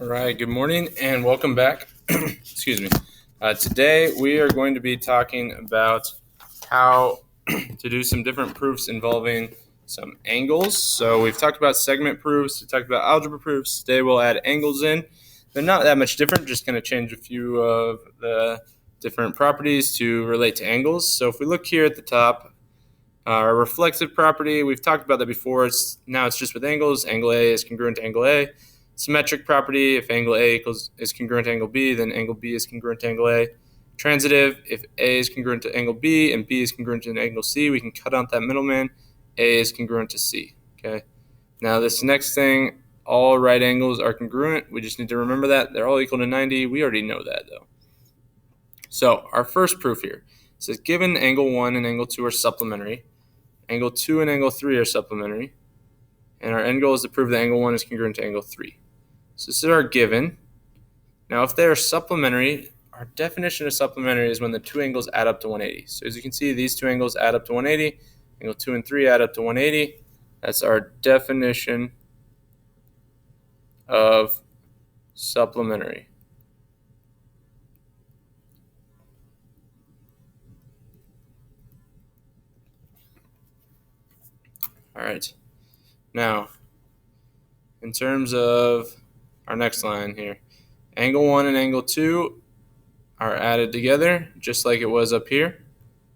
All right, good morning and welcome back. Excuse me. Today we are going to be talking about how to do some different proofs involving some angles. So we've talked about segment proofs, we talked about algebra proofs. Today we'll add angles in. They're not that much different, just going to change a few of the different properties to relate to angles. So if we look here at the top, our reflexive property, we've talked about that before. Now it's just with angles. Angle A is congruent to angle A. Symmetric property, if angle A is congruent to angle B, then angle B is congruent to angle A. Transitive, if A is congruent to angle B and B is congruent to angle C, we can cut out that middleman. A is congruent to C. Okay. Now this next thing, all right angles are congruent. We just need to remember that. They're all equal to 90. We already know that though. So our first proof here says given angle 1 and angle 2 are supplementary, angle 2 and angle 3 are supplementary, and our end goal is to prove that angle 1 is congruent to angle 3. So this is our given. Now if they are supplementary, our definition of supplementary is when the two angles add up to 180. So as you can see, these two angles add up to 180. Angle 2 and 3 add up to 180. That's our definition of supplementary. All right. Now, in terms of our next line here, angle 1 and angle 2 are added together just like it was up here.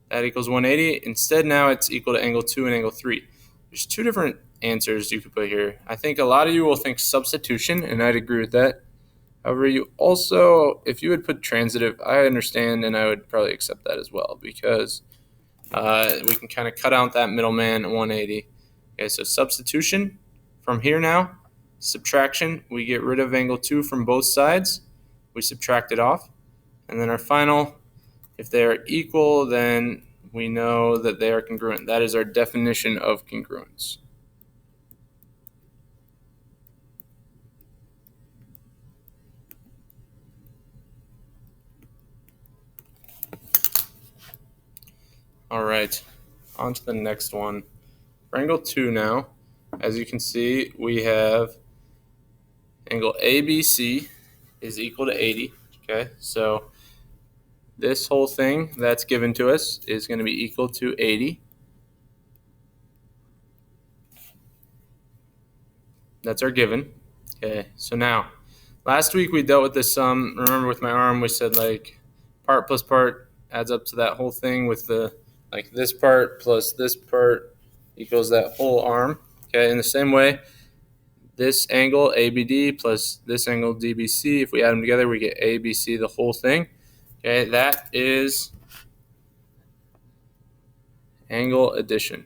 That equals 180. Instead, now it's equal to angle 2 and angle 3. There's two different answers you could put here. I think a lot of you will think substitution, and I'd agree with that. However, you also, if you would put transitive, I understand, and I would probably accept that as well, because we can kind of cut out that middleman at 180. Okay, so substitution from here now. Subtraction, we get rid of angle 2 from both sides. We subtract it off. And then our final, if they are equal, then we know that they are congruent. That is our definition of congruence. All right, on to the next one. For angle 2 now, as you can see, we have angle ABC is equal to 80. Okay, so this whole thing that's given to us is going to be equal to 80. That's our given. Okay, so now, last week we dealt with this sum. Remember with my arm, we said like part plus part adds up to that whole thing with the like this part plus this part equals that whole arm. Okay, in the same way, this angle ABD plus this angle DBC, if we add them together, we get ABC, the whole thing. Okay, that is angle addition.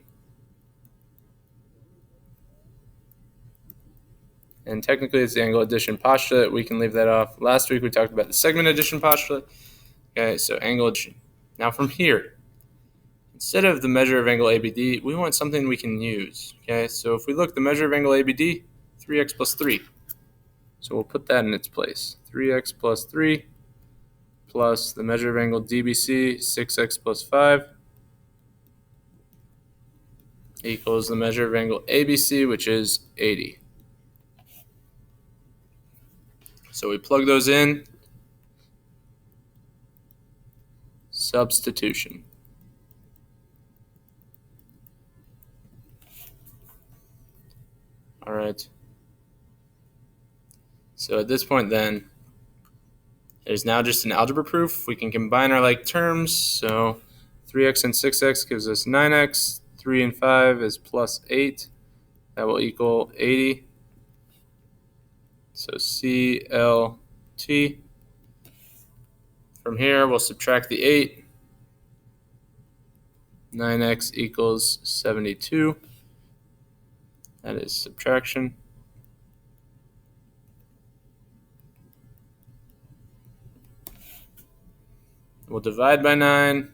And technically it's the angle addition postulate. We can leave that off. Last week we talked about the segment addition postulate. Okay, so angle addition. Now from here, instead of the measure of angle ABD, we want something we can use. Okay, so if we look, the measure of angle ABD, 3x plus 3. So we'll put that in its place. 3x plus 3 plus the measure of angle DBC, 6x plus 5, equals the measure of angle ABC, which is 80. So we plug those in. Substitution. All right. So at this point then, there's now just an algebra proof. We can combine our like terms. So 3x and 6x gives us 9x. 3 and 5 is plus 8. That will equal 80. So CLT. From here, we'll subtract the 8. 9x equals 72. That is subtraction. We'll divide by 9.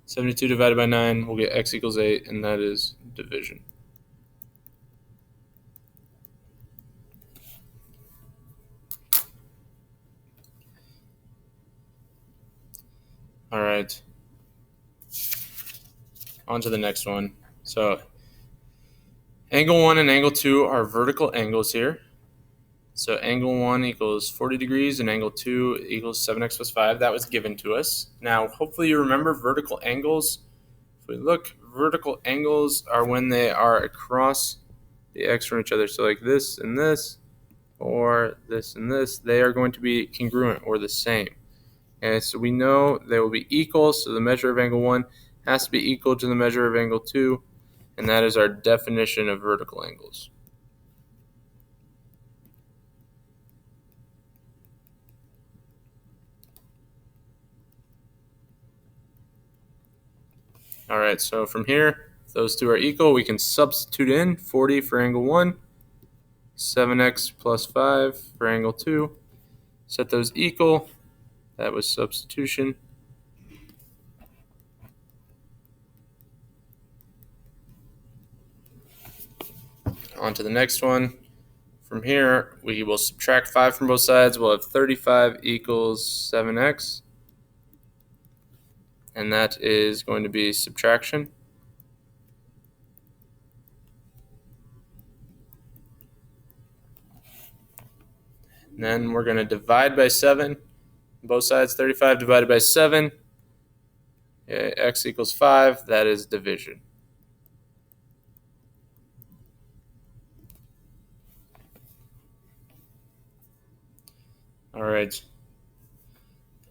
72 divided by 9, we'll get x equals 8, and that is division. All right. On to the next one. So angle 1 and angle 2 are vertical angles here. So angle 1 equals 40 degrees and angle 2 equals 7x plus 5. That was given to us. Now, hopefully you remember vertical angles. If we look, vertical angles are when they are across the x from each other. So like this and this, or this and this, they are going to be congruent or the same. Okay, so we know they will be equal, so the measure of angle 1 has to be equal to the measure of angle 2, and that is our definition of vertical angles. All right, so from here, if those two are equal, we can substitute in 40 for angle 1, 7x plus 5 for angle 2. Set those equal. That was substitution. On to the next one. From here, we will subtract 5 from both sides. We'll have 35 equals 7x. And that is going to be subtraction. And then we're going to divide by 7. Both sides, 35 divided by 7. Okay, x equals 5. That is division. All right.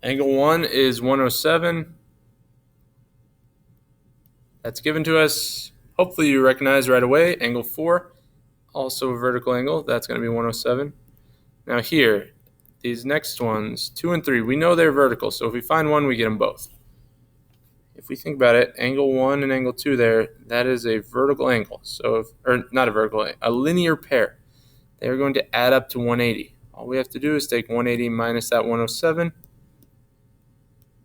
Angle 1 is 107. That's given to us. Hopefully you recognize right away. Angle 4, also a vertical angle. That's going to be 107. Now here, these next ones, 2 and 3, we know they're vertical. So if we find one, we get them both. If we think about it, angle 1 and angle 2 there, that is a vertical angle. So, or not a vertical, a linear pair. They are going to add up to 180. All we have to do is take 180 minus that 107,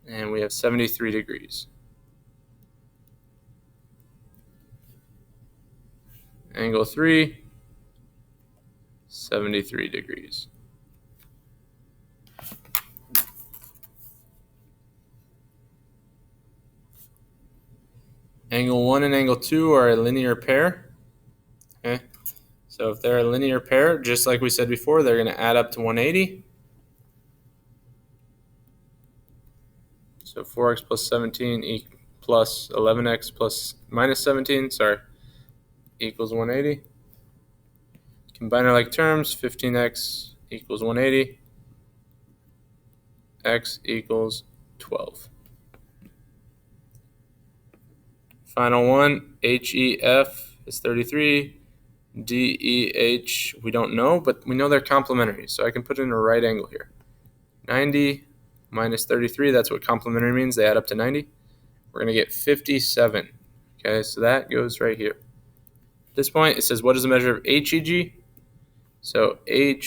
and we have 73 degrees. Angle 3, 73 degrees. Angle 1 and angle 2 are a linear pair. Okay. So if they're a linear pair, just like we said before, they're going to add up to 180. So 4x plus 17 plus 11x plus minus 17, equals 180. Combine our like terms, 15x equals 180. X equals 12. Final one, HEF is 33. DEH, we don't know, but we know they're complementary, so I can put in a right angle here. 90 minus 33, that's what complementary means. They add up to 90. We're going to get 57. Okay, so that goes right here. At this point, it says, what is the measure of HEG? So HEG,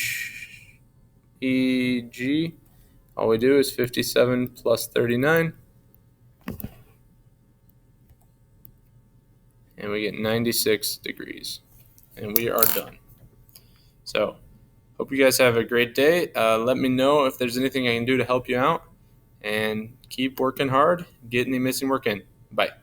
all we do is 57 plus 39. And we get 96 degrees. And we are done. So, hope you guys have a great day. Let me know if there's anything I can do to help you out. And keep working hard. Get any missing work in. Bye.